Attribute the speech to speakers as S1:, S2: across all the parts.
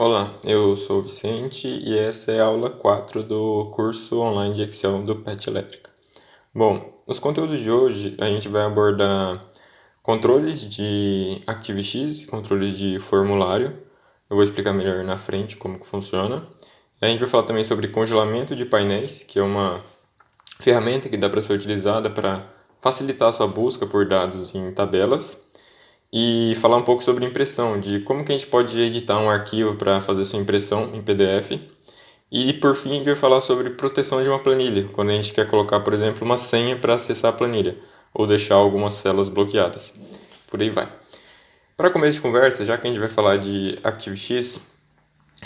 S1: Olá, eu sou o Vicente e essa é a aula 4 do curso online de Excel do PET Elétrica. Bom, nos conteúdos de hoje a gente vai abordar controles de ActiveX, controle de formulário. Eu vou explicar melhor na frente como que funciona. A gente vai falar também sobre congelamento de painéis, que é uma ferramenta que dá para ser utilizada para facilitar a sua busca por dados em tabelas e falar um pouco sobre impressão, de como que a gente pode editar um arquivo para fazer sua impressão em PDF. E por fim, a gente vai falar sobre proteção de uma planilha, quando a gente quer colocar, por exemplo, uma senha para acessar a planilha ou deixar algumas células bloqueadas. Por aí vai. Para começo de conversa, já que a gente vai falar de ActiveX,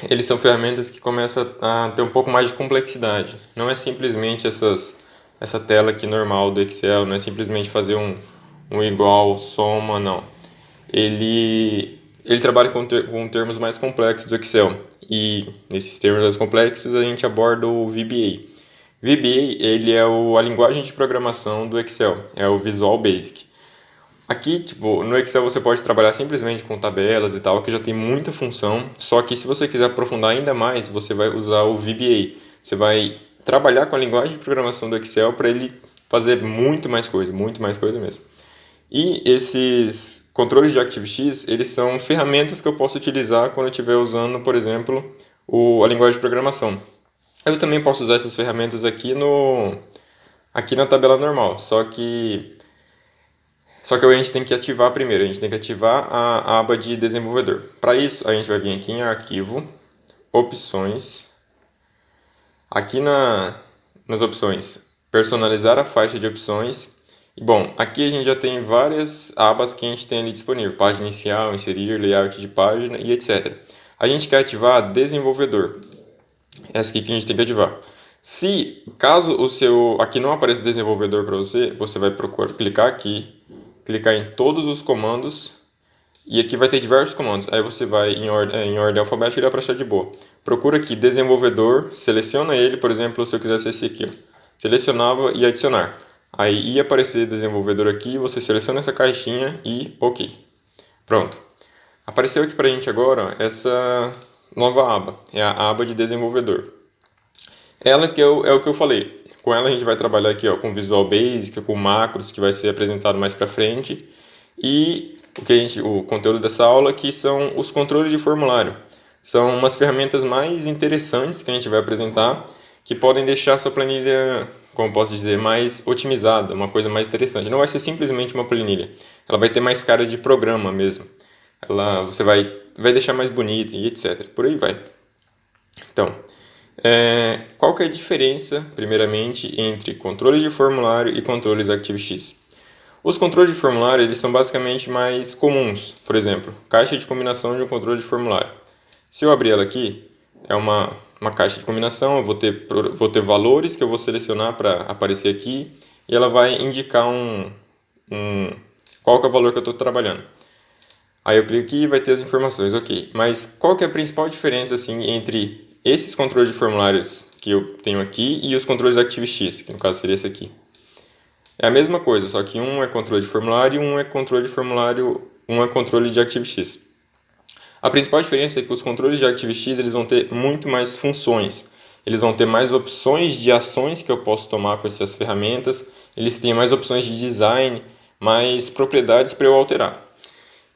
S1: eles são ferramentas que começam a ter um pouco mais de complexidade. Não é simplesmente essa tela aqui normal do Excel, não é simplesmente fazer um igual, soma, não. Ele trabalha com termos mais complexos do Excel. E nesses termos mais complexos a gente aborda o VBA. VBA ele é a linguagem de programação do Excel, é o Visual Basic. Aqui, tipo, no Excel você pode trabalhar simplesmente com tabelas e tal, que já tem muita função. Só que se você quiser aprofundar ainda mais, você vai usar o VBA. Você vai trabalhar com a linguagem de programação do Excel para ele fazer muito mais coisa mesmo. E esses controles de ActiveX, eles são ferramentas que eu posso utilizar quando eu estiver usando, por exemplo, a linguagem de programação. Eu também posso usar essas ferramentas aqui na tabela normal, só que a gente tem que ativar primeiro, a gente tem que ativar a aba de desenvolvedor. Para isso, a gente vai vir aqui em arquivo, opções, aqui nas opções, personalizar a faixa de opções. E bom, aqui a gente já tem várias abas que a gente tem ali disponível, página inicial, inserir, layout de página e etc. A gente quer ativar desenvolvedor, essa aqui que a gente tem que ativar. Se caso aqui não apareça desenvolvedor para você, você vai procurar clicar aqui, clicar em todos os comandos e aqui vai ter diversos comandos. Aí você vai em ordem alfabética e dá para achar de boa. Procura aqui desenvolvedor, seleciona ele, por exemplo, se eu quisesse esse aqui, ó. Selecionava e adicionar. Aí ia aparecer desenvolvedor aqui, você seleciona essa caixinha e OK. Pronto. Apareceu aqui para a gente agora essa nova aba, é a aba de desenvolvedor. Ela que é o que eu falei. Com ela a gente vai trabalhar aqui ó, com Visual Basic, com macros, que vai ser apresentado mais para frente. E o conteúdo dessa aula aqui são os controles de formulário. São umas ferramentas mais interessantes que a gente vai apresentar, que podem deixar a sua planilha, como posso dizer, mais otimizada, uma coisa mais interessante. Não vai ser simplesmente uma planilha. Ela vai ter mais cara de programa mesmo. Você vai deixar mais bonita e etc. Por aí vai. Então, qual que é a diferença, primeiramente, entre controles de formulário e controles ActiveX? Os controles de formulário eles são basicamente mais comuns. Por exemplo, caixa de combinação de um controle de formulário. Se eu abrir ela aqui, é uma caixa de combinação, eu vou ter valores que eu vou selecionar para aparecer aqui e ela vai indicar qual que é o valor que eu estou trabalhando. Aí eu clico aqui e vai ter as informações, ok. Mas qual que é a principal diferença assim, entre esses controles de formulários que eu tenho aqui e os controles ActiveX, que no caso seria esse aqui? É a mesma coisa, só que um é controle de formulário e um é controle de ActiveX. A principal diferença é que os controles de ActiveX eles vão ter muito mais funções. Eles vão ter mais opções de ações que eu posso tomar com essas ferramentas. Eles têm mais opções de design, mais propriedades para eu alterar.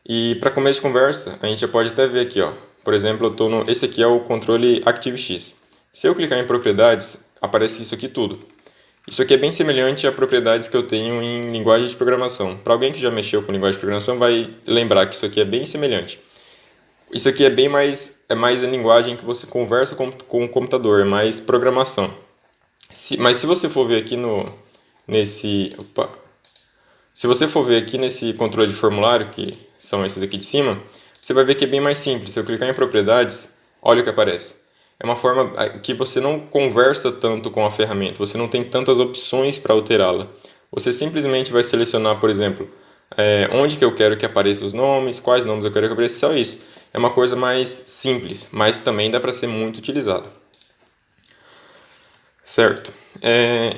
S1: E para começo de conversa, a gente já pode até ver aqui, ó. Por exemplo, esse aqui é o controle ActiveX. Se eu clicar em propriedades, aparece isso aqui tudo. Isso aqui é bem semelhante a propriedades que eu tenho em linguagem de programação. Para alguém que já mexeu com linguagem de programação, vai lembrar que isso aqui é bem semelhante. Isso aqui é mais a linguagem que você conversa com o computador, é mais programação. Mas se você for ver aqui se você for ver aqui nesse controle de formulário, que são esses aqui de cima, você vai ver que é bem mais simples. Se eu clicar em propriedades, olha o que aparece. É uma forma que você não conversa tanto com a ferramenta, você não tem tantas opções para alterá-la. Você simplesmente vai selecionar, por exemplo, onde que eu quero que apareçam os nomes, quais nomes eu quero que apareça, só isso. É uma coisa mais simples, mas também dá para ser muito utilizado. Certo.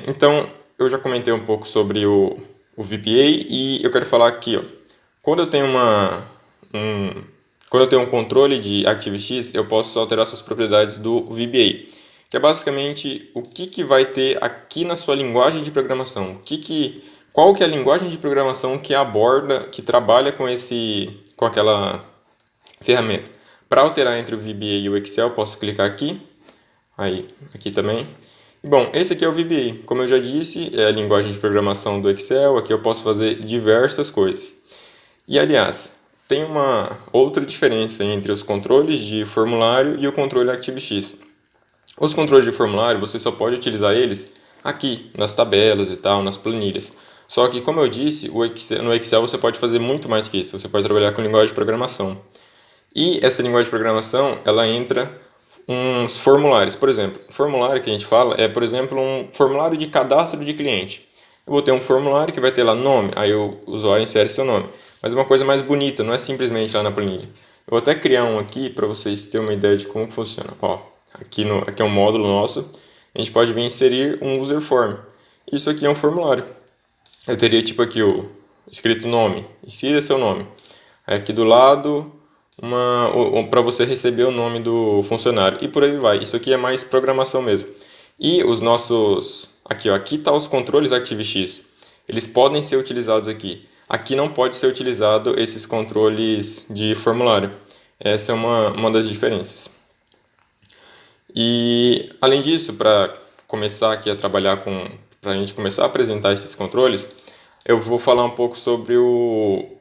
S1: Então, eu já comentei um pouco sobre o VBA e eu quero falar aqui, ó, quando eu tenho Quando eu tenho um controle de ActiveX, eu posso alterar suas propriedades do VBA, que é basicamente o que vai ter aqui na sua linguagem de programação. Qual que é a linguagem de programação que aborda, que trabalha com aquela ferramenta. Para alterar entre o VBA e o Excel, eu posso clicar aqui, aí, aqui também. Bom, esse aqui é o VBA. Como eu já disse, é a linguagem de programação do Excel. Aqui eu posso fazer diversas coisas. E, aliás, tem uma outra diferença entre os controles de formulário e o controle ActiveX. Os controles de formulário, você só pode utilizar eles aqui, nas tabelas e tal, nas planilhas. Só que, como eu disse, no Excel você pode fazer muito mais que isso. Você pode trabalhar com linguagem de programação. E essa linguagem de programação, ela entra uns formulários. Por exemplo, o formulário que a gente fala é, por exemplo, um formulário de cadastro de cliente. Eu vou ter um formulário que vai ter lá nome, aí o usuário insere seu nome. Mas é uma coisa mais bonita, não é simplesmente lá na planilha. Eu vou até criar um aqui para vocês terem uma ideia de como funciona. Ó, aqui é um módulo nosso. A gente pode vir inserir um user form. Isso aqui é um formulário. Eu teria tipo aqui o escrito nome, insira seu nome. Aí aqui do lado para você receber o nome do funcionário e por aí vai. Isso aqui é mais programação mesmo. E os nossos aqui, ó, aqui tá os controles ActiveX. Eles podem ser utilizados aqui. Aqui não pode ser utilizado esses controles de formulário. Essa é uma das diferenças. E além disso, para começar aqui a trabalhar para a gente começar a apresentar esses controles, eu vou falar um pouco sobre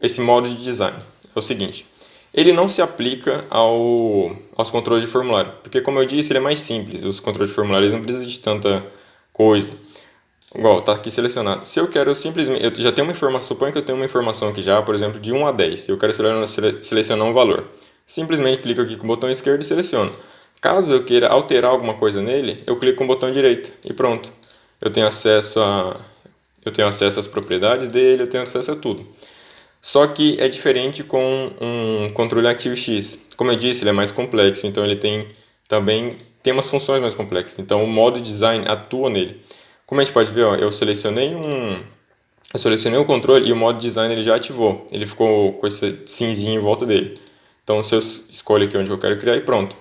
S1: esse modo de design. É o seguinte, ele não se aplica aos controles de formulário, porque como eu disse, ele é mais simples. Os controles de formulário eles não precisam de tanta coisa. Igual, tá aqui selecionado. Se eu quero simplesmente, eu já tenho uma informação, suponho que eu tenho uma informação aqui já, por exemplo, de 1 a 10, e eu quero selecionar um valor. Simplesmente clico aqui com o botão esquerdo e seleciono. Caso eu queira alterar alguma coisa nele, eu clico com o botão direito e pronto. Eu tenho acesso às propriedades dele, eu tenho acesso a tudo. Só que é diferente com um controle ActiveX. Como eu disse, ele é mais complexo, então ele também tem umas funções mais complexas. Então o modo design atua nele. Como a gente pode ver, ó, eu selecionei o controle e o modo design ele já ativou. Ele ficou com esse cinzinho em volta dele. Então se eu escolho aqui onde eu quero criar e pronto.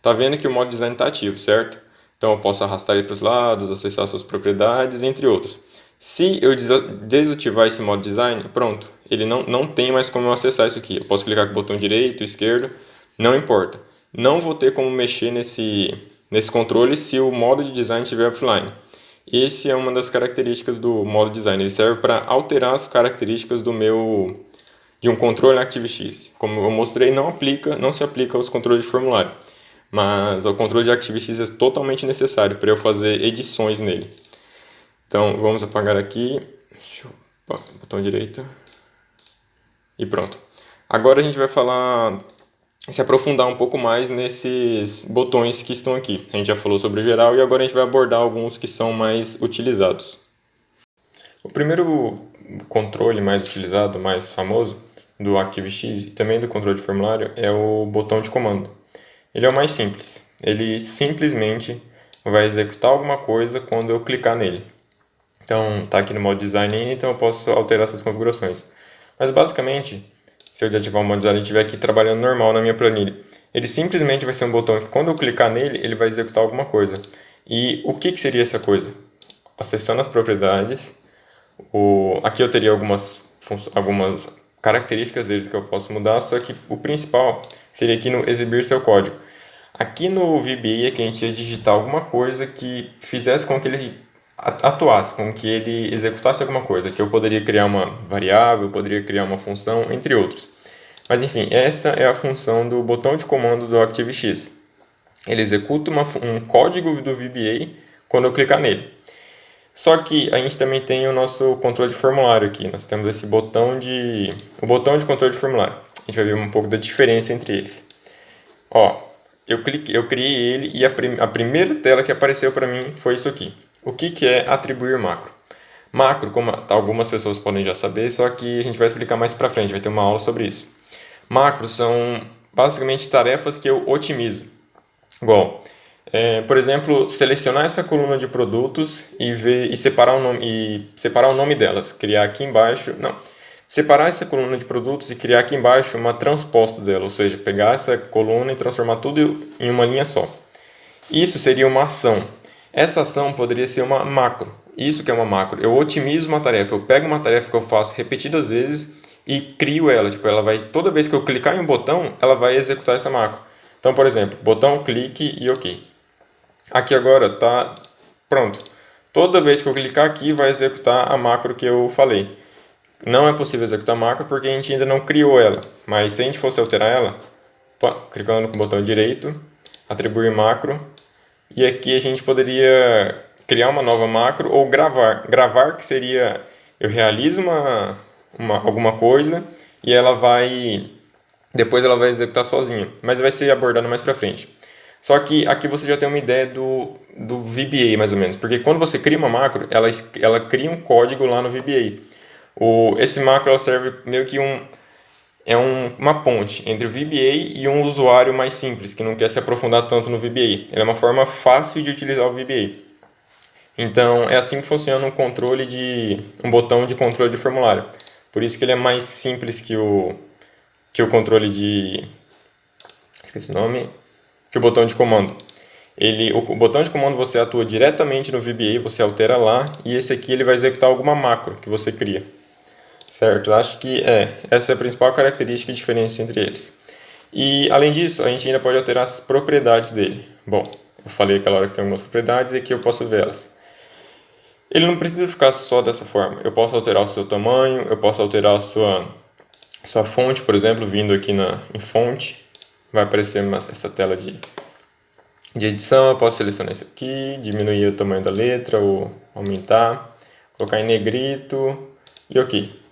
S1: Tá vendo que o modo design está ativo, certo? Então eu posso arrastar ele para os lados, acessar suas propriedades, entre outros. Se eu desativar esse modo design, pronto, ele não tem mais como eu acessar isso aqui. Eu posso clicar com o botão direito, esquerdo, não importa. Não vou ter como mexer nesse controle se o modo de design estiver offline. Essa é uma das características do modo design. Ele serve para alterar as características de um controle ActiveX. Como eu mostrei, não se aplica aos controles de formulário. Mas o controle de ActiveX é totalmente necessário para eu fazer edições nele. Então, vamos apagar aqui. Botão direito. E pronto. Agora a gente vai se aprofundar um pouco mais nesses botões que estão aqui. A gente já falou sobre o geral e agora a gente vai abordar alguns que são mais utilizados. O primeiro controle mais utilizado, mais famoso, do ActiveX e também do controle de formulário é o botão de comando. Ele é o mais simples. Ele simplesmente vai executar alguma coisa quando eu clicar nele. Então, está aqui no modo design, então eu posso alterar suas configurações. Mas basicamente, se eu ativar o modo design e estiver aqui trabalhando normal na minha planilha, ele simplesmente vai ser um botão que quando eu clicar nele, ele vai executar alguma coisa. E o que seria essa coisa? Acessando as propriedades, aqui eu teria algumas características deles que eu posso mudar, só que o principal seria aqui no exibir seu código. Aqui no VBA é que a gente ia digitar alguma coisa que fizesse com que ele atuasse, com que ele executasse alguma coisa, que eu poderia criar uma variável, poderia criar uma função, entre outros. Mas enfim, essa é a função do botão de comando do ActiveX. Ele executa um código do VBA quando eu clicar nele. Só que a gente também tem o nosso controle de formulário aqui. Nós temos o botão de controle de formulário. A gente vai ver um pouco da diferença entre eles. Ó, eu criei ele e a primeira tela que apareceu para mim foi isso aqui. O que é atribuir macro? Macro, como algumas pessoas podem já saber, só que a gente vai explicar mais para frente, vai ter uma aula sobre isso. Macros são basicamente tarefas que eu otimizo. Igual, por exemplo, selecionar essa coluna de produtos e separar o nome delas. Criar aqui embaixo, não. separar essa coluna de produtos e criar aqui embaixo uma transposta dela, ou seja, pegar essa coluna e transformar tudo em uma linha só. Isso seria uma ação. Essa ação poderia ser uma macro. Isso que é uma macro. Eu otimizo uma tarefa. Eu pego uma tarefa que eu faço repetidas vezes e crio ela. Tipo, ela vai, toda vez que eu clicar em um botão, ela vai executar essa macro. Então, por exemplo, botão, clique e OK. Aqui agora está pronto. Toda vez que eu clicar aqui, vai executar a macro que eu falei. Não é possível executar a macro porque a gente ainda não criou ela. Mas se a gente fosse alterar ela, clicando com o botão direito, atribuir macro, e aqui a gente poderia criar uma nova macro ou gravar. Gravar, que seria eu realizo alguma coisa e depois ela vai executar sozinha, mas vai ser abordado mais para frente. Só que aqui você já tem uma ideia do VBA, mais ou menos, porque quando você cria uma macro, ela cria um código lá no VBA. Esse macro ela serve meio que uma ponte entre o VBA e um usuário mais simples, que não quer se aprofundar tanto no VBA. Ele é uma forma fácil de utilizar o VBA. Então, é assim que funciona um botão de controle de formulário. Por isso que ele é mais simples que o controle esqueci o nome, que o botão de comando. O botão de comando você atua diretamente no VBA, você altera lá, e esse aqui ele vai executar alguma macro que você cria. Certo? Acho que essa é a principal característica e diferença entre eles. E, além disso, a gente ainda pode alterar as propriedades dele. Bom, eu falei aquela hora que tem algumas propriedades e aqui eu posso vê-las. Ele não precisa ficar só dessa forma. Eu posso alterar o seu tamanho, eu posso alterar a sua fonte, por exemplo, vindo aqui em fonte. Vai aparecer essa tela de edição. Eu posso selecionar isso aqui, diminuir o tamanho da letra ou aumentar, colocar em negrito e OK.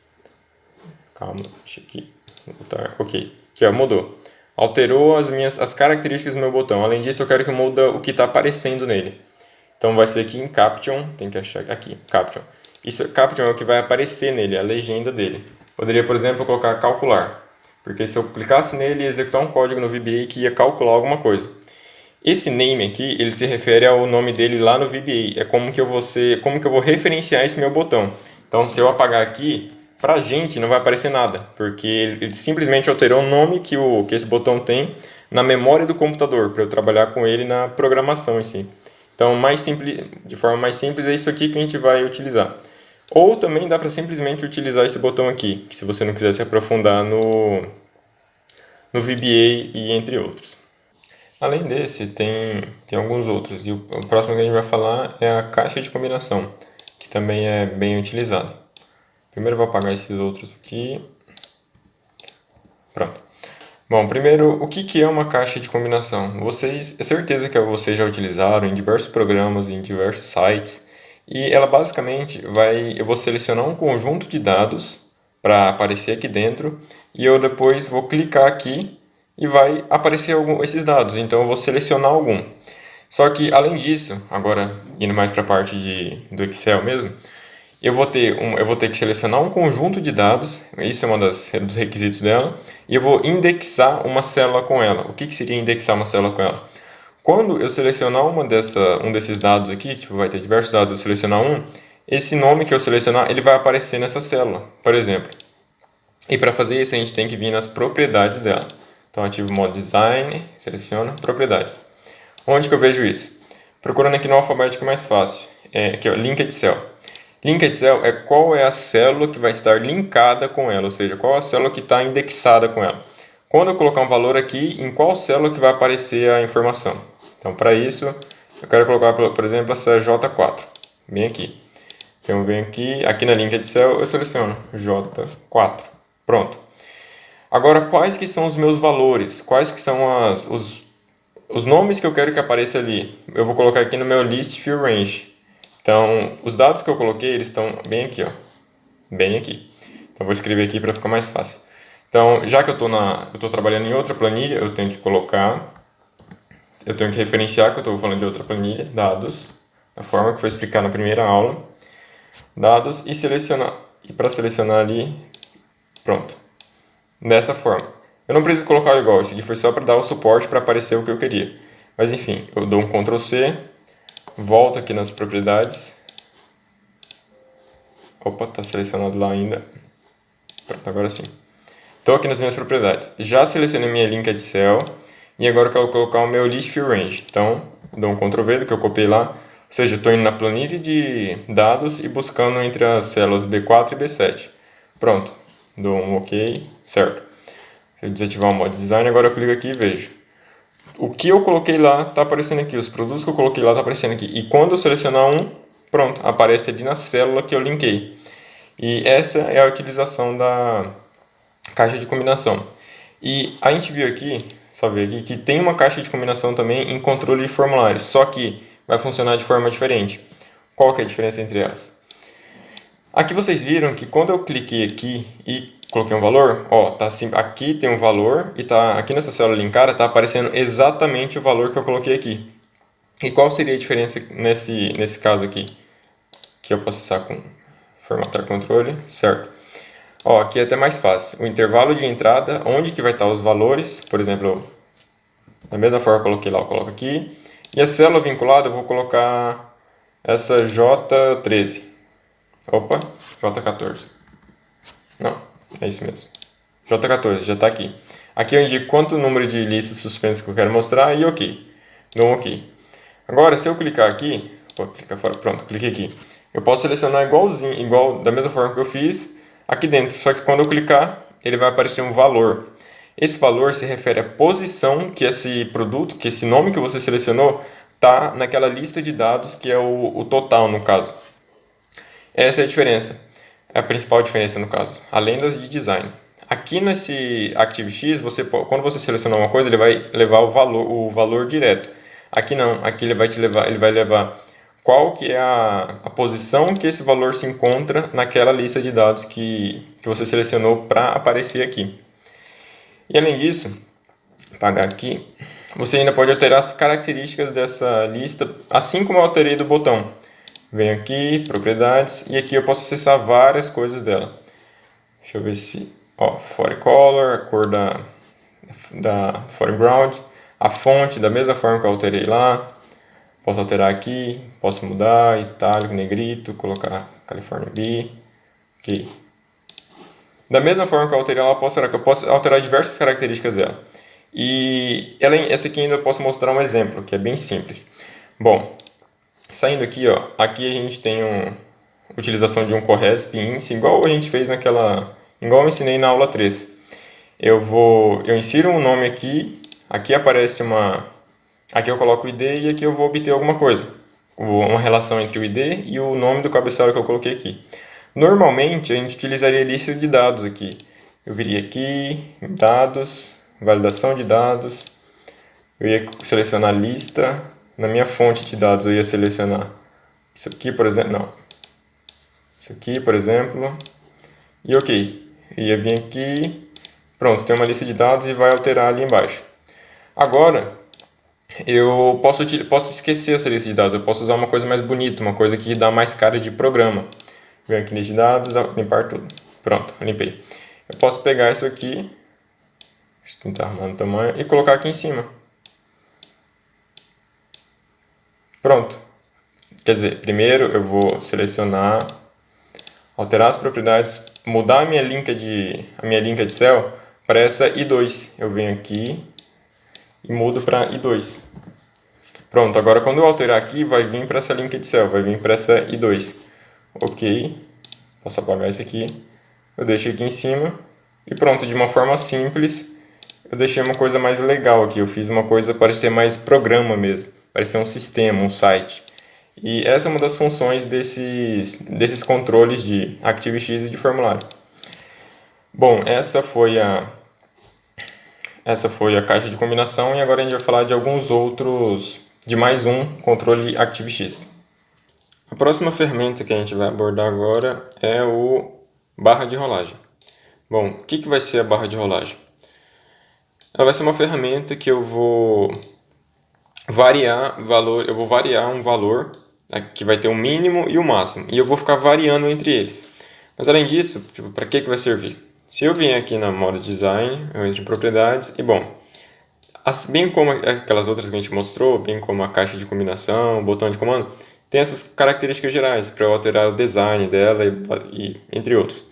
S1: Calma, deixa aqui. OK. Aqui, ó, mudou. Alterou as características do meu botão. Além disso, eu quero que muda o que está aparecendo nele. Então vai ser aqui em Caption, tem que achar aqui, Caption. Caption é o que vai aparecer nele, a legenda dele. Poderia, por exemplo, colocar calcular, porque se eu clicasse nele ia executar um código no VBA que ia calcular alguma coisa. Esse name aqui, ele se refere ao nome dele lá no VBA. É como que eu vou referenciar esse meu botão. Então, se eu apagar aqui, pra gente não vai aparecer nada, porque ele simplesmente alterou o nome que esse botão tem na memória do computador, para eu trabalhar com ele na programação em si. Então, de forma mais simples, é isso aqui que a gente vai utilizar. Ou também dá para simplesmente utilizar esse botão aqui, que se você não quiser se aprofundar no VBA e entre outros. Além desse, tem alguns outros. E o próximo que a gente vai falar é a caixa de combinação, que também é bem utilizado. Primeiro eu vou apagar esses outros aqui. Pronto. Bom, primeiro, o que é uma caixa de combinação? É certeza que vocês já utilizaram em diversos programas, em diversos sites. E ela basicamente eu vou selecionar um conjunto de dados para aparecer aqui dentro. E eu depois vou clicar aqui e vai aparecer esses dados. Então eu vou selecionar algum. Só que além disso, agora indo mais para a parte do Excel mesmo, eu vou ter que selecionar um conjunto de dados, isso é um dos requisitos dela, e eu vou indexar uma célula com ela. O que seria indexar uma célula com ela? Quando eu selecionar um desses dados aqui, tipo, vai ter diversos dados, eu selecionar esse nome que eu selecionar, ele vai aparecer nessa célula, por exemplo. E para fazer isso, a gente tem que vir nas propriedades dela. Então, ativo o modo Design, seleciono propriedades. Onde que eu vejo isso? Procurando aqui no alfabético mais fácil. Aqui, ó, Linked Cell. Linked Cell é qual é a célula que vai estar linkada com ela, ou seja, qual é a célula que está indexada com ela. Quando eu colocar um valor aqui, em qual célula que vai aparecer a informação. Então, para isso, eu quero colocar, por exemplo, essa J4, bem aqui. Então, eu venho aqui na Linked Cell, eu seleciono J4. Pronto. Agora, quais que são os meus valores? Quais que são os nomes que eu quero que apareça ali? Eu vou colocar aqui no meu List Field Range. Então, os dados que eu coloquei, eles estão bem aqui, ó. Bem aqui. Então, vou escrever aqui para ficar mais fácil. Então, já que eu estou trabalhando em outra planilha, eu tenho que referenciar que eu estou falando de outra planilha, dados, da forma que foi explicar na primeira aula. Dados e selecionar. E para selecionar ali, pronto. Dessa forma. Eu não preciso colocar igual, isso aqui foi só para dar o suporte para aparecer o que eu queria. Mas enfim, eu dou um Ctrl C, volto aqui nas propriedades. Opa, está selecionado lá ainda. Pronto, agora sim. Estou aqui nas minhas propriedades. Já selecionei minha linked cell e agora eu quero colocar o meu list field range. Então, dou um Ctrl V do que eu copiei lá. Ou seja, estou indo na planilha de dados e buscando entre as células B4 e B7. Pronto, dou um OK, certo. Se eu desativar o modo design, agora eu clico aqui e vejo. O que eu coloquei lá está aparecendo aqui, os produtos que eu coloquei lá estão aparecendo aqui. E quando eu selecionar um, pronto, aparece ali na célula que eu linkei. E essa é a utilização da caixa de combinação. E a gente viu aqui, só ver aqui, que tem uma caixa de combinação também em controle de formulário, só que vai funcionar de forma diferente. Qual que é a diferença entre elas? Aqui vocês viram que quando eu cliquei aqui e coloquei um valor, ó, tá assim, aqui tem um valor e tá aqui nessa célula linkada tá aparecendo exatamente o valor que eu coloquei aqui. E qual seria a diferença nesse caso aqui? Que eu posso acessar com formatar controle, certo? Ó, aqui é até mais fácil. O intervalo de entrada, onde que vai estar os valores, por exemplo, da mesma forma que eu coloquei lá, eu coloco aqui. E a célula vinculada eu vou colocar essa J13. Opa, J14. Não, é isso mesmo. J14, já está aqui. Aqui eu indico quanto número de listas suspensas que eu quero mostrar e OK. Dou um OK. Agora, se eu clicar aqui, vou clicar fora, pronto, cliquei aqui. Eu posso selecionar igual da mesma forma que eu fiz aqui dentro, só que quando eu clicar, ele vai aparecer um valor. Esse valor se refere à posição que esse produto, que esse nome que você selecionou, está naquela lista de dados que é o total, no caso. Essa é a diferença, é a principal diferença no caso, além das de design. Aqui nesse ActiveX, quando você selecionar uma coisa, ele vai levar o valor direto. Aqui não, aqui ele vai levar qual que é a posição que esse valor se encontra naquela lista de dados que você selecionou para aparecer aqui. E além disso, apagar aqui, você ainda pode alterar as características dessa lista, assim como eu alterei do botão. Venho aqui, propriedades, e aqui eu posso acessar várias coisas dela. Deixa eu ver se... Ó, color, a cor da foreground, a fonte, da mesma forma que eu alterei lá. Posso alterar aqui, posso mudar, itálico, negrito, colocar California B. Ok. Da mesma forma que eu alterei lá, eu posso alterar diversas características dela. E essa aqui ainda eu posso mostrar um exemplo, que é bem simples. Bom, saindo aqui, ó, aqui a gente tem utilização de um corresp índice, igual a gente fez igual eu ensinei na aula 3. Eu insiro um nome aqui aparece aqui eu coloco o ID e aqui eu vou obter alguma coisa. Uma relação entre o ID e o nome do cabeçalho que eu coloquei aqui. Normalmente a gente utilizaria lista de dados aqui. Eu viria aqui, dados, validação de dados. Eu ia selecionar lista. Na minha fonte de dados eu ia selecionar isso aqui, por exemplo. Não. Isso aqui, por exemplo. E OK. Eu ia vir aqui. Pronto, tem uma lista de dados e vai alterar ali embaixo. Agora, eu posso esquecer essa lista de dados. Eu posso usar uma coisa mais bonita, uma coisa que dá mais cara de programa. Venho aqui lista de dados, limpar tudo. Pronto, limpei. Eu posso pegar isso aqui, deixa eu tentar arrumar no tamanho, e colocar aqui em cima. Pronto. Quer dizer, primeiro eu vou selecionar, alterar as propriedades, mudar a minha linked cell para essa I2. Eu venho aqui e mudo para I2. Pronto, agora quando eu alterar aqui, vai vir para essa linked cell, vai vir para essa I2. OK, posso apagar isso aqui, eu deixo aqui em cima e pronto, de uma forma simples, eu deixei uma coisa mais legal aqui, eu fiz uma coisa parecer mais programa mesmo, parecer um sistema, um site. E essa é uma das funções desses controles de ActiveX e de formulário. Bom, essa foi a caixa de combinação e agora a gente vai falar de alguns outros, de mais um controle ActiveX. A próxima ferramenta que a gente vai abordar agora é o barra de rolagem. Bom, o que vai ser a barra de rolagem? Ela vai ser uma ferramenta que eu vou variar um valor que vai ter o mínimo e o máximo, e eu vou ficar variando entre eles. Mas além disso, para que vai servir? Se eu vier aqui na modo design, eu entro em propriedades e bom, bem como aquelas outras que a gente mostrou, bem como a caixa de combinação, o botão de comando, tem essas características gerais para eu alterar o design dela e entre outros.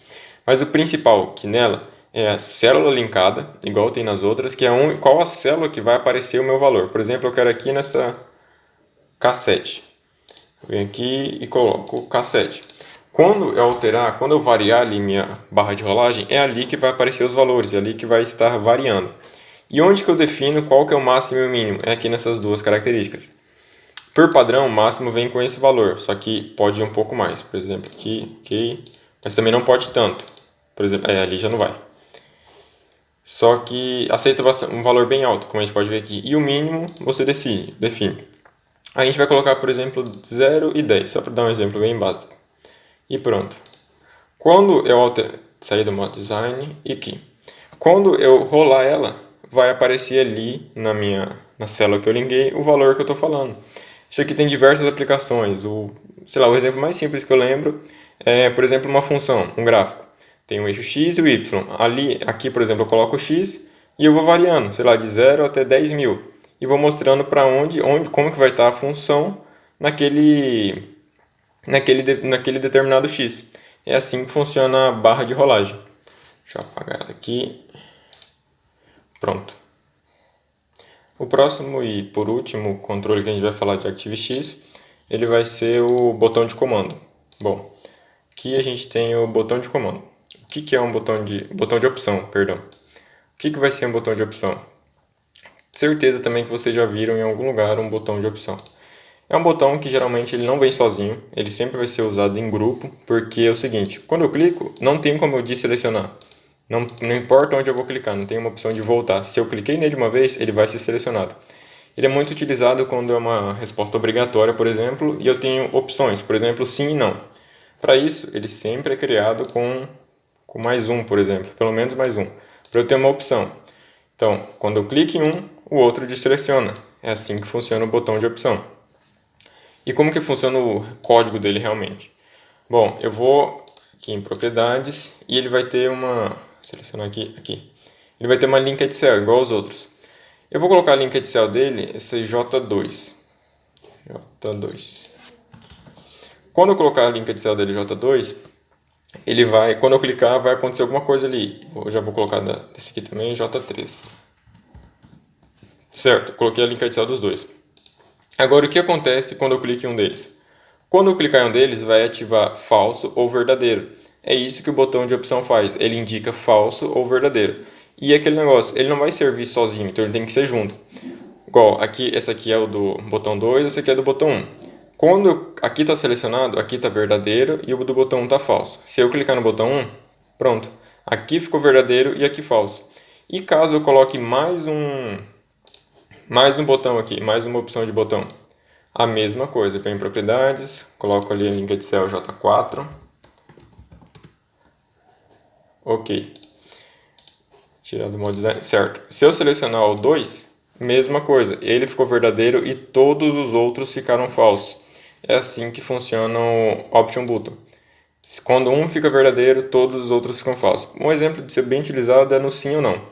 S1: Mas o principal que nela é a célula linkada, igual tem nas outras, que é qual a célula que vai aparecer o meu valor. Por exemplo, eu quero aqui nessa K7. Eu venho aqui e coloco K7. Quando eu alterar, quando eu variar ali minha barra de rolagem, é ali que vai aparecer os valores, é ali que vai estar variando. E onde que eu defino qual que é o máximo e o mínimo? É aqui nessas duas características. Por padrão, o máximo vem com esse valor, só que pode ir um pouco mais. Por exemplo, aqui, ok, mas também não pode tanto. Por exemplo, ali já não vai. Só que aceita um valor bem alto, como a gente pode ver aqui. E o mínimo você define. A gente vai colocar, por exemplo, 0 e 10, só para dar um exemplo bem básico. E pronto. Quando eu sair do modo design e aqui. Quando eu rolar ela, vai aparecer ali na célula que eu linkei o valor que eu estou falando. Isso aqui tem diversas aplicações. O exemplo mais simples que eu lembro é, por exemplo, uma função, um gráfico. Tem o eixo x e o y. Aqui, por exemplo, eu coloco o x e eu vou variando, de 0 até 10.000. E vou mostrando para como que vai estar a função naquele determinado x. É assim que funciona a barra de rolagem. Deixa eu apagar ela aqui. Pronto. O próximo e por último controle que a gente vai falar de ActiveX, ele vai ser o botão de comando. Bom, aqui a gente tem o botão de comando. O que é um botão de opção, perdão. O que vai ser um botão de opção? Certeza também que vocês já viram em algum lugar um botão de opção. É um botão que geralmente ele não vem sozinho, ele sempre vai ser usado em grupo, porque é o seguinte, quando eu clico, não tem como eu desselecionar. Não importa onde eu vou clicar, não tem uma opção de voltar. Se eu cliquei nele uma vez, ele vai ser selecionado. Ele é muito utilizado quando é uma resposta obrigatória, por exemplo, e eu tenho opções, por exemplo, sim e não. Para isso, ele sempre é criado com mais um, por exemplo, pelo menos mais um, para eu ter uma opção. Então, quando eu clico em um, o outro deseleciona. É assim que funciona o botão de opção. E como que funciona o código dele realmente? Bom, eu vou aqui em propriedades e ele vai ter selecionar aqui. Ele vai ter uma linked cell igual aos outros. Eu vou colocar a linked cell dele, esse J2. Quando eu colocar a linked cell dele J2, quando eu clicar, vai acontecer alguma coisa ali. Eu já vou colocar desse aqui também, J3. Certo, coloquei a linked cell dos dois. Agora, o que acontece quando eu clico em um deles? Quando eu clicar em um deles, vai ativar falso ou verdadeiro. É isso que o botão de opção faz. Ele indica falso ou verdadeiro. E aquele negócio, ele não vai servir sozinho, então ele tem que ser junto. Igual, esse aqui é o do botão 2, esse aqui é do botão 1. Quando aqui está selecionado, aqui está verdadeiro e o do botão 1 está falso. Se eu clicar no botão 1, pronto. Aqui ficou verdadeiro e aqui falso. E caso eu coloque mais um botão aqui, mais uma opção de botão, a mesma coisa, eu venho em propriedades, coloco ali a linked cell J4. Ok. Tirar do modo design. Certo. Se eu selecionar o 2, mesma coisa. Ele ficou verdadeiro e todos os outros ficaram falsos. É assim que funciona o Option Button. Quando um fica verdadeiro, todos os outros ficam falsos. Um exemplo de ser bem utilizado é no sim ou não.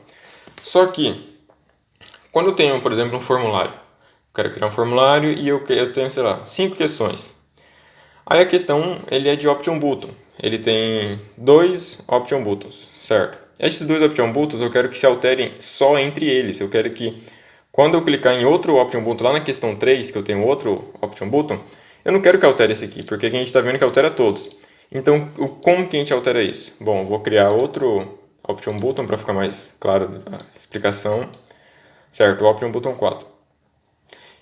S1: Só que, quando eu tenho, por exemplo, um formulário, eu quero criar um formulário e eu tenho, 5 questões. Aí a questão 1, ele é de Option Button. Ele tem 2 Option Buttons, certo? Esses 2 Option Buttons eu quero que se alterem só entre eles. Eu quero que, quando eu clicar em outro Option Button, lá na questão 3, que eu tenho outro Option Button, eu não quero que altere esse aqui, porque aqui a gente está vendo que altera todos. Então, como que a gente altera isso? Bom, eu vou criar outro Option Button para ficar mais claro a explicação. Certo, o Option Button 4.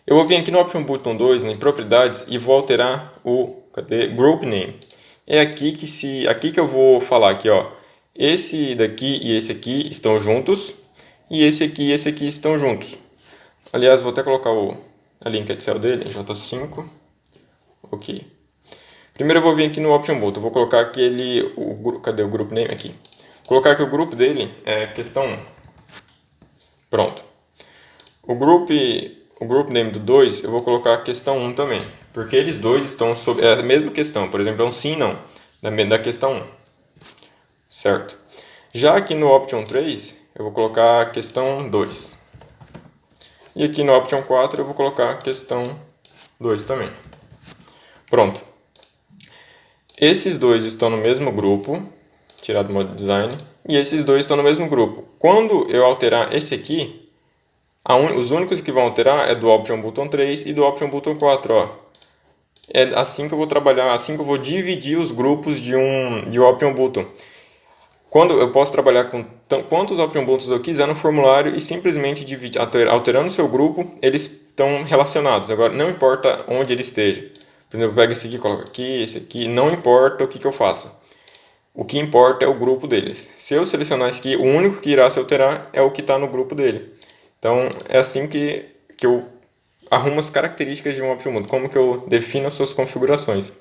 S1: Eu vou vir aqui no Option Button 2, em propriedades, e vou alterar o Group Name. É aqui que eu vou falar aqui, ó. Esse daqui e esse aqui estão juntos, e esse aqui e esse aqui estão juntos. Aliás, vou até colocar a linked cell dele, J5. Ok. Primeiro eu vou vir aqui no Option Button, vou colocar aqui cadê o Group Name? Aqui. Vou colocar que o grupo dele é questão 1. Pronto. O group name do 2, eu vou colocar a questão 1 também, porque eles dois estão sobre a mesma questão. Por exemplo, é um sim e não, da questão 1. Certo. Já aqui no Option 3, eu vou colocar a questão 2. E aqui no Option 4, eu vou colocar a questão 2 também. Pronto. Esses dois estão no mesmo grupo, tirar do modo design. E esses dois estão no mesmo grupo. Quando eu alterar esse aqui, os únicos que vão alterar é do Option Button 3 e do Option Button 4, ó. É assim que eu vou trabalhar, assim que eu vou dividir os grupos de um Option Button. Quando eu posso trabalhar com quantos Option Buttons eu quiser no formulário e simplesmente dividir, alterando seu grupo, eles estão relacionados. Agora, não importa onde ele esteja. Por exemplo, eu pego esse aqui, coloco aqui, esse aqui, não importa o que eu faça. O que importa é o grupo deles. Se eu selecionar esse aqui, o único que irá se alterar é o que está no grupo dele. Então, é assim que eu arrumo as características de um Option Button, como que eu defino as suas configurações.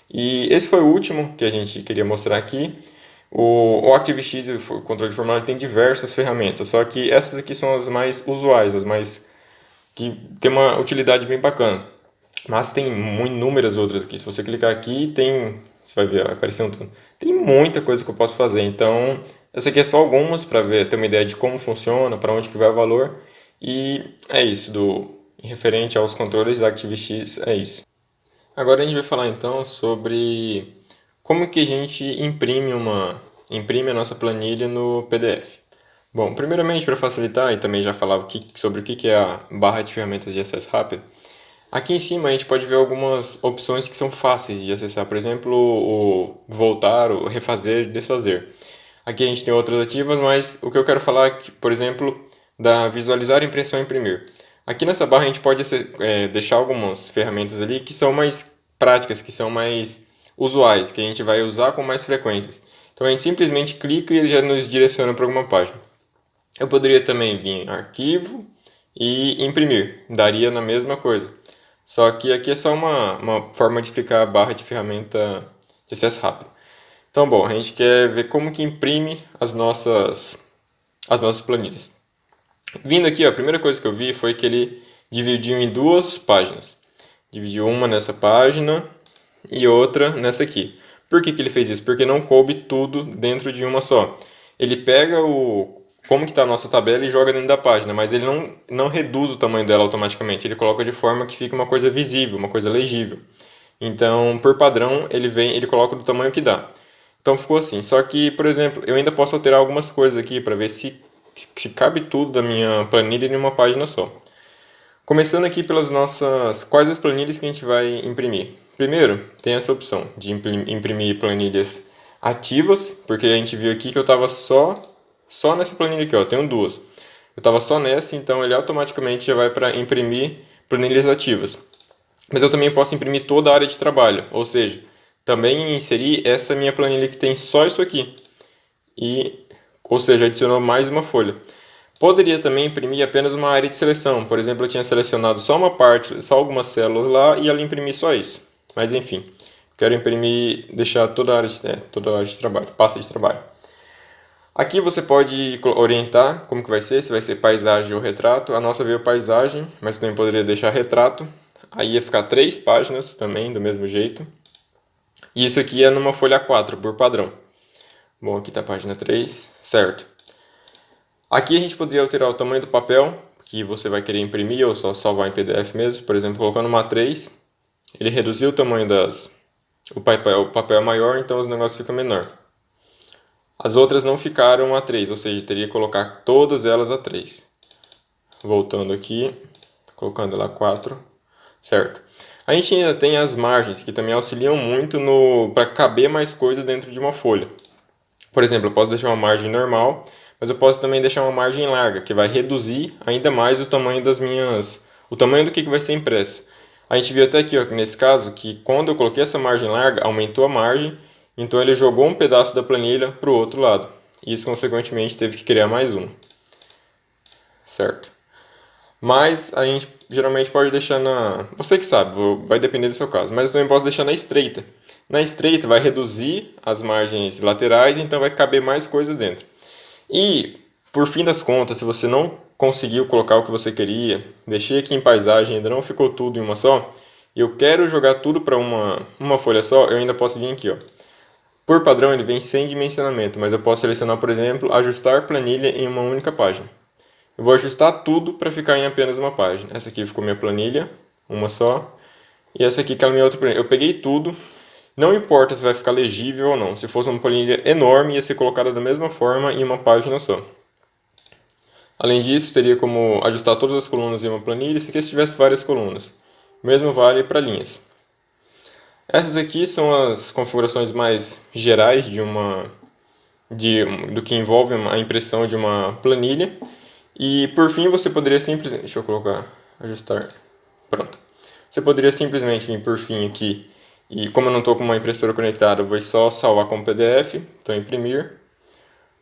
S1: E esse foi o último que a gente queria mostrar aqui. O ActiveX, o controle de formulário, tem diversas ferramentas, só que essas aqui são as mais usuais, as mais que tem uma utilidade bem bacana. Mas tem inúmeras outras aqui. Se você clicar aqui, você vai ver, vai aparecer um tudo. Tem muita coisa que eu posso fazer. Então, essa aqui é só algumas para ter uma ideia de como funciona, para onde que vai o valor. E é isso, em referente aos controles da ActiveX, é isso. Agora a gente vai falar então sobre como que a gente imprime a nossa planilha no PDF. Bom, primeiramente para facilitar, e também já falava sobre o que é a barra de ferramentas de acesso rápido, aqui em cima a gente pode ver algumas opções que são fáceis de acessar, por exemplo, o voltar, o refazer, desfazer. Aqui a gente tem outras ativas, mas o que eu quero falar, por exemplo, da visualizar, impressão e imprimir. Aqui nessa barra a gente pode deixar algumas ferramentas ali que são mais práticas, que são mais usuais, que a gente vai usar com mais frequências. Então a gente simplesmente clica e ele já nos direciona para alguma página. Eu poderia também vir em arquivo e imprimir, daria na mesma coisa. Só que aqui é só uma forma de explicar a barra de ferramenta de acesso rápido. Então, bom, a gente quer ver como que imprime as nossas planilhas. Vindo aqui, ó, a primeira coisa que eu vi foi que ele dividiu em duas páginas. Dividiu uma nessa página e outra nessa aqui. Por que ele fez isso? Porque não coube tudo dentro de uma só. Ele pega como que está a nossa tabela e joga dentro da página, mas ele não reduz o tamanho dela automaticamente. Ele coloca de forma que fica uma coisa visível, uma coisa legível. Então, por padrão, ele coloca do tamanho que dá. Então ficou assim. Só que, por exemplo, eu ainda posso alterar algumas coisas aqui para ver se cabe tudo da minha planilha em uma página só. Começando aqui pelas quais as planilhas que a gente vai imprimir. Primeiro, tem essa opção de imprimir planilhas ativas, porque a gente viu aqui que eu estava só nessa planilha aqui, ó, tenho duas. Eu estava só nessa, então ele automaticamente já vai para imprimir planilhas ativas. Mas eu também posso imprimir toda a área de trabalho, ou seja, também inserir essa minha planilha que tem só isso aqui. Ou seja, adicionou mais uma folha. Poderia também imprimir apenas uma área de seleção. Por exemplo, eu tinha selecionado só uma parte, só algumas células lá e ela imprimir só isso. Mas enfim, quero imprimir, deixar toda a área de trabalho, pasta de trabalho. Aqui você pode orientar como que vai ser, se vai ser paisagem ou retrato. A nossa veio paisagem, mas também poderia deixar retrato. Aí ia ficar 3 páginas também, do mesmo jeito. E isso aqui é numa folha 4, por padrão. Bom, aqui está a página 3, certo. Aqui a gente poderia alterar o tamanho do papel, que você vai querer imprimir ou só salvar em PDF mesmo. Por exemplo, colocando uma 3, ele reduziu o tamanho o papel é maior, então os negócios ficam menor. As outras não ficaram a 3, ou seja, teria que colocar todas elas a 3. Voltando aqui, colocando lá 4, certo. A gente ainda tem as margens, que também auxiliam muito para caber mais coisas dentro de uma folha. Por exemplo, eu posso deixar uma margem normal, mas eu posso também deixar uma margem larga, que vai reduzir ainda mais o tamanho o tamanho do que vai ser impresso. A gente viu até aqui, ó, nesse caso, que quando eu coloquei essa margem larga, aumentou a margem, então ele jogou um pedaço da planilha para o outro lado. E isso, consequentemente, teve que criar mais uma. Certo. Mas a gente geralmente pode deixar Você que sabe, vai depender do seu caso. Mas eu também posso deixar na estreita. Na estreita vai reduzir as margens laterais, então vai caber mais coisa dentro. E, por fim das contas, se você não conseguiu colocar o que você queria, deixei aqui em paisagem, ainda não ficou tudo em uma só, e eu quero jogar tudo para uma folha só, eu ainda posso vir aqui, ó. Por padrão ele vem sem dimensionamento, mas eu posso selecionar, por exemplo, ajustar planilha em uma única página. Eu vou ajustar tudo para ficar em apenas uma página. Essa aqui ficou minha planilha, uma só, e essa aqui que é a minha outra planilha. Eu peguei tudo, Não importa se vai ficar legível ou não. Se fosse uma planilha enorme, ia ser colocada da mesma forma em uma página só. Além disso, teria como ajustar todas as colunas em uma planilha se tivesse várias colunas. O mesmo vale para linhas. Essas aqui são as configurações mais gerais do que envolve a impressão de uma planilha. E por fim você poderia simplesmente, deixa eu colocar, ajustar, pronto. Você poderia simplesmente vir por fim aqui e como eu não estou com uma impressora conectada, eu vou só salvar como PDF, então imprimir.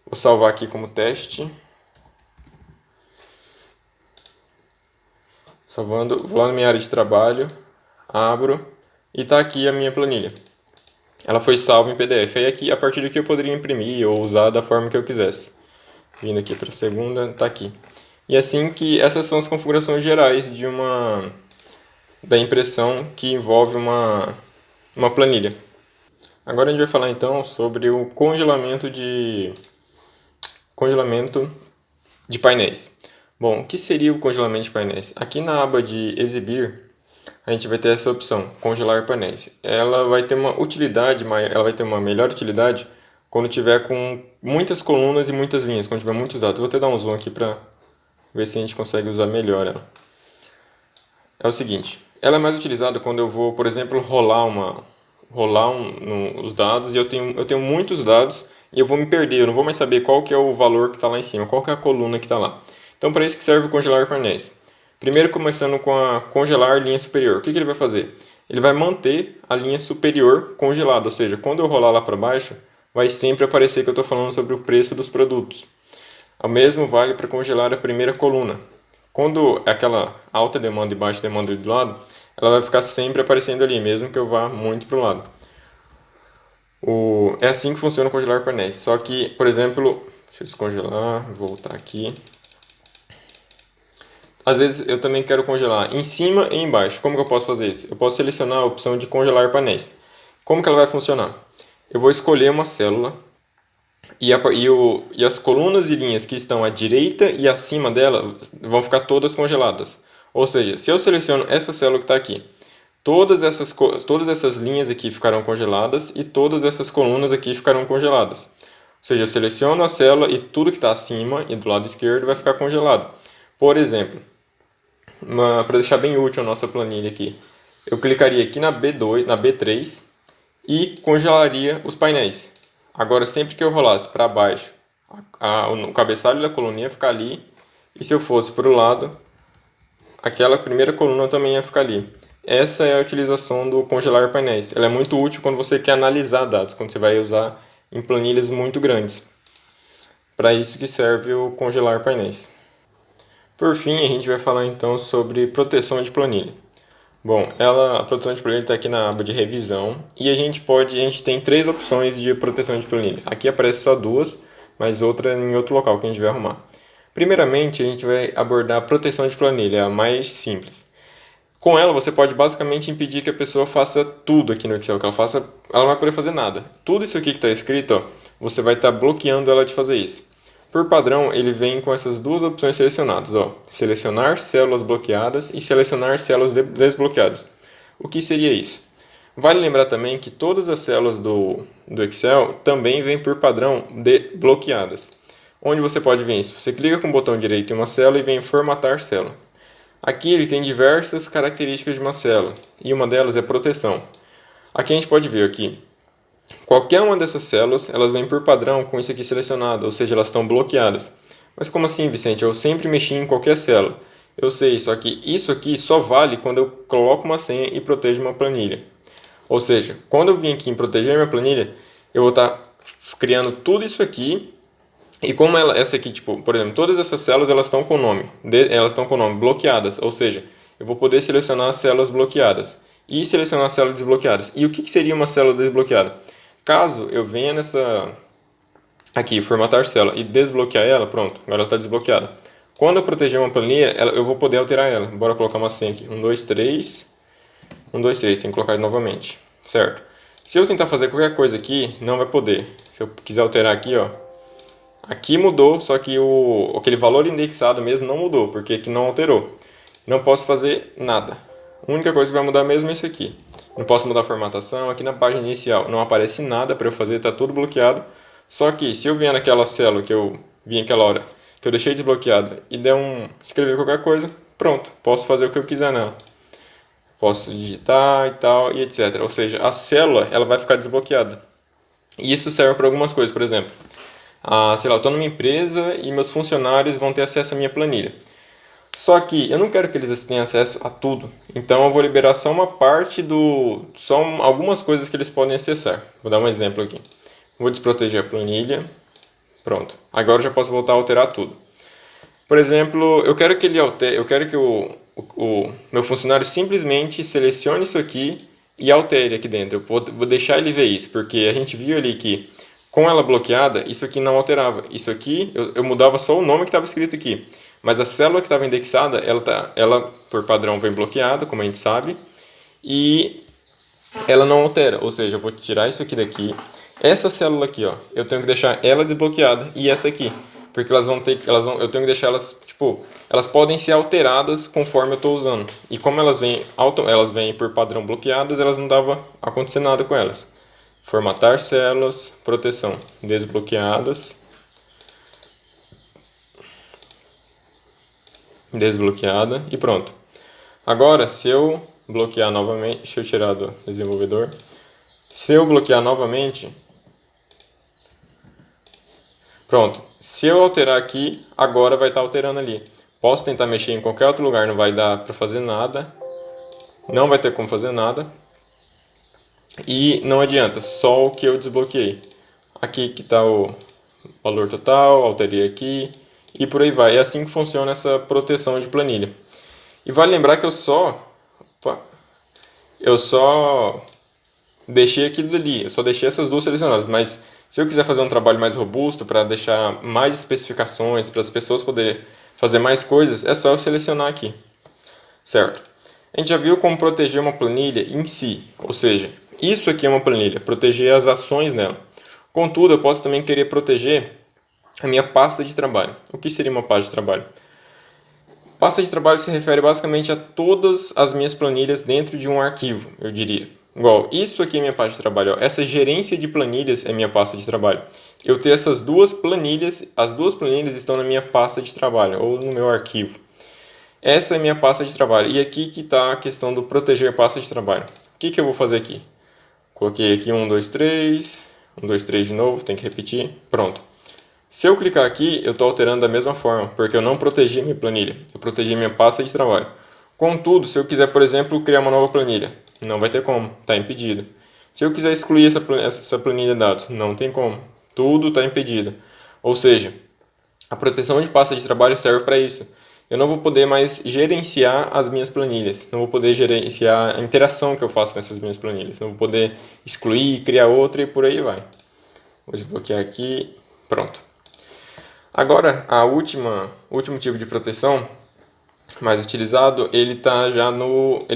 S1: Vou salvar aqui como teste. Salvando, vou lá na minha área de trabalho, abro e está aqui a minha planilha. Ela foi salva em PDF. Aí aqui, a partir daqui eu poderia imprimir ou usar da forma que eu quisesse. Vindo aqui para a segunda, está aqui. E assim que essas são as configurações gerais da impressão que envolve uma planilha. Agora a gente vai falar então sobre o congelamento de painéis. Bom, o que seria o congelamento de painéis? Aqui na aba de exibir, a gente vai ter essa opção, congelar painéis. Ela vai ter uma utilidade, ela vai ter uma melhor utilidade quando tiver com muitas colunas e muitas linhas, quando tiver muitos dados. Vou até dar um zoom aqui para ver se a gente consegue usar melhor ela. É o seguinte, ela é mais utilizada quando eu vou, por exemplo, os dados e eu tenho muitos dados e eu vou me perder, eu não vou mais saber qual que é o valor que está lá em cima, qual que é a coluna que está lá. Então, para isso que serve o congelar painéis. Primeiro, começando com a congelar linha superior. O que ele vai fazer? Ele vai manter a linha superior congelada, ou seja, quando eu rolar lá para baixo, vai sempre aparecer que eu estou falando sobre o preço dos produtos. O mesmo vale para congelar a primeira coluna. Quando é aquela alta demanda e baixa demanda do lado, ela vai ficar sempre aparecendo ali, mesmo que eu vá muito para o lado. É assim que funciona o congelar painéis. Só que, por exemplo, deixa eu descongelar, voltar aqui. Às vezes eu também quero congelar em cima e embaixo. Como que eu posso fazer isso? Eu posso selecionar a opção de congelar painéis. Como que ela vai funcionar? Eu vou escolher uma célula e as colunas e linhas que estão à direita e acima dela vão ficar todas congeladas. Ou seja, se eu seleciono essa célula que está aqui, todas essas linhas aqui ficarão congeladas e todas essas colunas aqui ficarão congeladas. Ou seja, eu seleciono a célula e tudo que está acima e do lado esquerdo vai ficar congelado. Por exemplo, para deixar bem útil a nossa planilha aqui, eu clicaria aqui na B2, na B3 e congelaria os painéis. Agora, sempre que eu rolasse para baixo, o cabeçalho da coluna ia ficar ali, e se eu fosse para o lado, aquela primeira coluna também ia ficar ali. Essa é a utilização do congelar painéis. Ela é muito útil quando você quer analisar dados, quando você vai usar em planilhas muito grandes. Para isso que serve o congelar painéis. Por fim, a gente vai falar então sobre proteção de planilha. Bom, a proteção de planilha está aqui na aba de revisão e a gente tem três opções de proteção de planilha. Aqui aparece só duas, mas outra em outro local que a gente vai arrumar. Primeiramente, a gente vai abordar a proteção de planilha, a mais simples. Com ela, você pode basicamente impedir que a pessoa faça tudo aqui no Excel, ela não vai poder fazer nada. Tudo isso aqui que está escrito, ó, você vai estar bloqueando ela de fazer isso. Por padrão, ele vem com essas duas opções selecionadas, ó, selecionar células bloqueadas e selecionar células desbloqueadas. O que seria isso? Vale lembrar também que todas as células do Excel também vêm por padrão de bloqueadas. Onde você pode ver isso? Você clica com o botão direito em uma célula e vem formatar célula. Aqui ele tem diversas características de uma célula e uma delas é proteção. Aqui a gente pode ver aqui, qualquer uma dessas células, elas vêm por padrão com isso aqui selecionado, ou seja, elas estão bloqueadas. Mas como assim, Vicente? Eu sempre mexi em qualquer célula. Eu sei, só que isso aqui só vale quando eu coloco uma senha e protejo uma planilha. Ou seja, quando eu vim aqui em proteger minha planilha, eu vou estar criando tudo isso aqui. E como essa aqui, tipo, por exemplo, todas essas células elas estão com nome, bloqueadas, ou seja, eu vou poder selecionar as células bloqueadas e selecionar as células desbloqueadas. E o que seria uma célula desbloqueada? Caso eu venha aqui, formatar célula e desbloquear ela, pronto, agora ela está desbloqueada. Quando eu proteger uma planilha, eu vou poder alterar ela. Bora colocar uma senha aqui, 1, 2, 3, 1, 2, 3, tem que colocar novamente, certo? Se eu tentar fazer qualquer coisa aqui, não vai poder. Se eu quiser alterar aqui, ó, aqui mudou, só que aquele valor indexado mesmo não mudou, porque aqui não alterou. Não posso fazer nada. A única coisa que vai mudar mesmo é isso aqui. não posso mudar a formatação. Aqui na página inicial não aparece nada para eu fazer, está tudo bloqueado. Só que se eu vier naquela célula que eu vi naquela hora, que eu deixei desbloqueada e der escrever qualquer coisa, pronto, posso fazer o que eu quiser nela. Posso digitar e tal, e etc. Ou seja, a célula ela vai ficar desbloqueada. E isso serve para algumas coisas, por exemplo, sei lá, eu estou numa empresa e meus funcionários vão ter acesso à minha planilha. Só que eu não quero que eles tenham acesso a tudo, então eu vou liberar só uma parte só algumas coisas que eles podem acessar. Vou dar um exemplo aqui. Vou desproteger a planilha, pronto. Agora eu já posso voltar a alterar tudo. Por exemplo, eu quero que o meu funcionário simplesmente selecione isso aqui e altere aqui dentro. Eu vou deixar ele ver isso, porque a gente viu ali que com ela bloqueada, isso aqui não alterava. Isso aqui, eu mudava só o nome que estava escrito aqui. Mas a célula que estava indexada, ela por padrão vem bloqueada, como a gente sabe, e ela não altera. Ou seja, eu vou tirar isso aqui daqui. Essa célula aqui, ó, eu tenho que deixar ela desbloqueada e essa aqui, porque eu tenho que deixar elas, tipo, elas podem ser alteradas conforme eu estou usando. E como elas vêm por padrão bloqueadas, elas não dava acontecer nada com elas. Formatar células, proteção, desbloqueadas, desbloqueada e pronto. Agora, se eu bloquear novamente, deixa eu tirar do desenvolvedor. Se eu bloquear novamente, pronto. Se eu alterar aqui, agora vai estar alterando ali. Posso tentar mexer em qualquer outro lugar, não vai dar para fazer nada. Não vai ter como fazer nada. E não adianta, só o que eu desbloqueei. Aqui que está o valor total, alterei aqui e por aí vai. É assim que funciona essa proteção de planilha. E vale lembrar que eu só deixei aquilo dali, eu só deixei essas duas selecionadas, mas se eu quiser fazer um trabalho mais robusto para deixar mais especificações, para as pessoas poderem fazer mais coisas, é só eu selecionar aqui, certo? A gente já viu como proteger uma planilha em si, ou seja, isso aqui é uma planilha, proteger as ações nela. Contudo, eu posso também querer proteger a minha pasta de trabalho. O que seria uma pasta de trabalho? Pasta de trabalho se refere basicamente a todas as minhas planilhas dentro de um arquivo, eu diria. Igual, isso aqui é minha pasta de trabalho. Ó. Essa gerência de planilhas é minha pasta de trabalho. Eu tenho essas duas planilhas, as duas planilhas estão na minha pasta de trabalho, ou no meu arquivo. Essa é minha pasta de trabalho. E aqui que está a questão do proteger pasta de trabalho. O que eu vou fazer aqui? Coloquei aqui 1, 2, 3, 1, 2, 3 de novo, tem que repetir. Pronto. Se eu clicar aqui, eu estou alterando da mesma forma, porque eu não protegi minha planilha, eu protegi minha pasta de trabalho. Contudo, se eu quiser, por exemplo, criar uma nova planilha, não vai ter como, está impedido. Se eu quiser excluir essa planilha de dados, não tem como, tudo está impedido. Ou seja, a proteção de pasta de trabalho serve para isso. Eu não vou poder mais gerenciar as minhas planilhas, não vou poder gerenciar a interação que eu faço nessas minhas planilhas, não vou poder excluir, criar outra e por aí vai. Vou desbloquear aqui, pronto. Agora, o último tipo de proteção mais utilizado, ele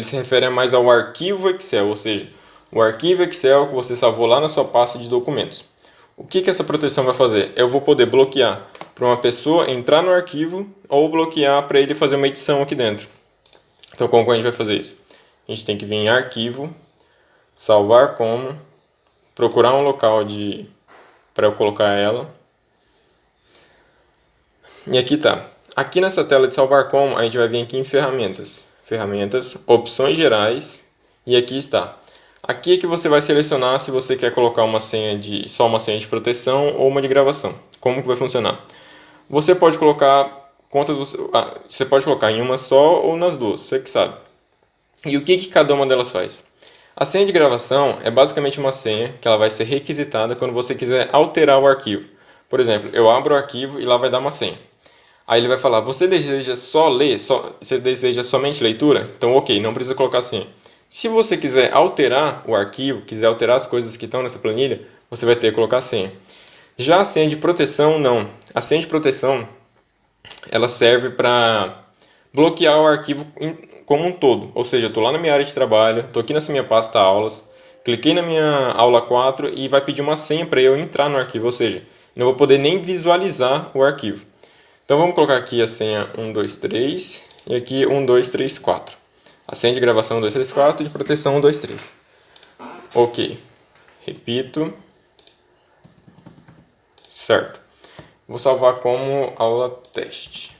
S1: se refere mais ao arquivo Excel, ou seja, o arquivo Excel que você salvou lá na sua pasta de documentos. O que essa proteção vai fazer? Eu vou poder bloquear para uma pessoa entrar no arquivo ou bloquear para ele fazer uma edição aqui dentro. Então, como que a gente vai fazer isso? A gente tem que vir em arquivo, salvar como, procurar um local para eu colocar ela. E aqui tá. Aqui nessa tela de salvar como, a gente vai vir aqui em ferramentas. Ferramentas, opções gerais e aqui está. Aqui é que você vai selecionar se você quer colocar só uma senha de proteção ou uma de gravação. Como que vai funcionar? Você pode colocar você pode colocar em uma só ou nas duas, você que sabe. E o que cada uma delas faz? A senha de gravação é basicamente uma senha que ela vai ser requisitada quando você quiser alterar o arquivo. Por exemplo, eu abro o arquivo e lá vai dar uma senha. Aí ele vai falar, você deseja só ler? Você deseja somente leitura? Então, ok, não precisa colocar senha. Se você quiser alterar o arquivo, quiser alterar as coisas que estão nessa planilha, você vai ter que colocar senha. Já a senha de proteção, não. A senha de proteção, ela serve para bloquear o arquivo como um todo. Ou seja, eu estou lá na minha área de trabalho, estou aqui nessa minha pasta aulas, cliquei na minha aula 4 e vai pedir uma senha para eu entrar no arquivo. Ou seja, não vou poder nem visualizar o arquivo. Então vamos colocar aqui a senha 123 e aqui 1234. A senha de gravação 1234 e de proteção 123. Ok. Repito. Certo. Vou salvar como aula teste.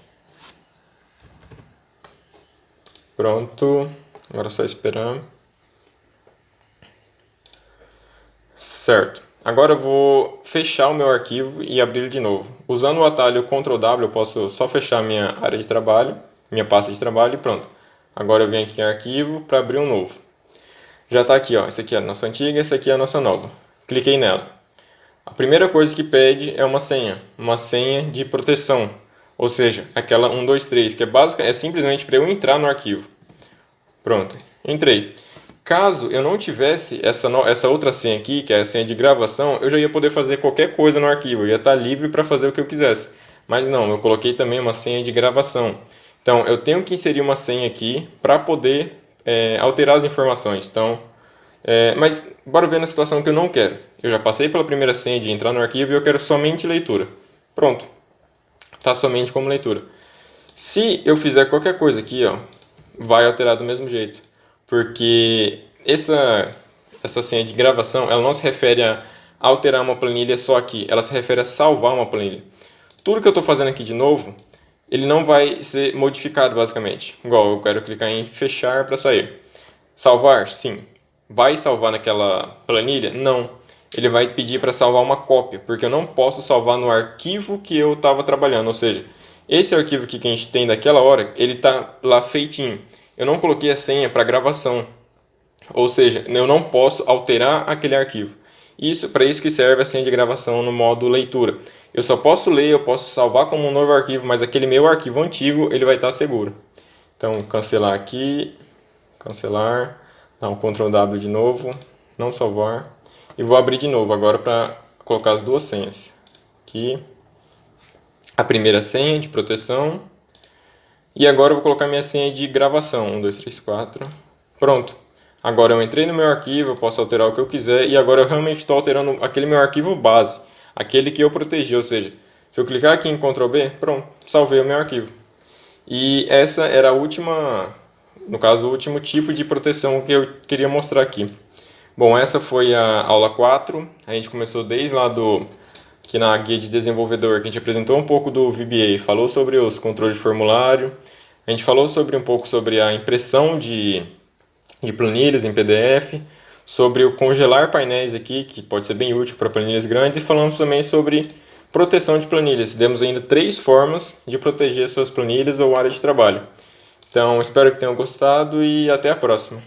S1: Pronto. Agora é só esperar. Certo. Agora eu vou fechar o meu arquivo e abrir ele de novo. Usando o atalho Ctrl W, eu posso só fechar minha área de trabalho, minha pasta de trabalho e pronto. Agora eu venho aqui em arquivo para abrir um novo. Já está aqui, ó. Essa aqui é a nossa antiga, essa aqui é a nossa nova. Cliquei nela. A primeira coisa que pede é uma senha de proteção. Ou seja, aquela 123, que é básica, é simplesmente para eu entrar no arquivo. Pronto, entrei. Caso eu não tivesse essa outra senha aqui, que é a senha de gravação, eu já ia poder fazer qualquer coisa no arquivo, eu ia estar livre para fazer o que eu quisesse. Mas não, eu coloquei também uma senha de gravação. Então, eu tenho que inserir uma senha aqui para poder alterar as informações. Então, mas bora ver na situação que eu não quero. Eu já passei pela primeira senha de entrar no arquivo e eu quero somente leitura. Pronto, está somente como leitura. Se eu fizer qualquer coisa aqui, ó, vai alterar do mesmo jeito. Porque essa senha de gravação, ela não se refere a alterar uma planilha só aqui, ela se refere a salvar uma planilha. Tudo que eu estou fazendo aqui de novo, ele não vai ser modificado basicamente. Igual, eu quero clicar em fechar para sair. Salvar? Sim. Vai salvar naquela planilha? Não. Ele vai pedir para salvar uma cópia, porque eu não posso salvar no arquivo que eu estava trabalhando. Ou seja, esse arquivo aqui que a gente tem daquela hora, ele está lá feitinho. Eu não coloquei a senha para gravação. Ou seja, eu não posso alterar aquele arquivo. Para isso que serve a senha de gravação no modo leitura. Eu só posso ler, eu posso salvar como um novo arquivo, mas aquele meu arquivo antigo, ele vai estar seguro. Então, cancelar aqui, cancelar, dar um Ctrl W de novo, não salvar. E vou abrir de novo agora para colocar as duas senhas. Aqui, a primeira senha de proteção. E agora eu vou colocar minha senha de gravação, 1, 2, 3, 4. Pronto. Agora eu entrei no meu arquivo, eu posso alterar o que eu quiser e agora eu realmente estou alterando aquele meu arquivo base, aquele que eu protegi, ou seja, se eu clicar aqui em Ctrl B, pronto, salvei o meu arquivo. E essa era a última, no caso, o último tipo de proteção que eu queria mostrar aqui. Bom, essa foi a aula 4, a gente começou desde lá aqui na guia de desenvolvedor, que a gente apresentou um pouco do VBA, falou sobre os controles de formulário, a gente falou um pouco sobre a impressão de planilhas em PDF, sobre o congelar painéis aqui, que pode ser bem útil para planilhas grandes, e falamos também sobre proteção de planilhas. Demos ainda 3 formas de proteger suas planilhas ou área de trabalho. Então, espero que tenham gostado e até a próxima.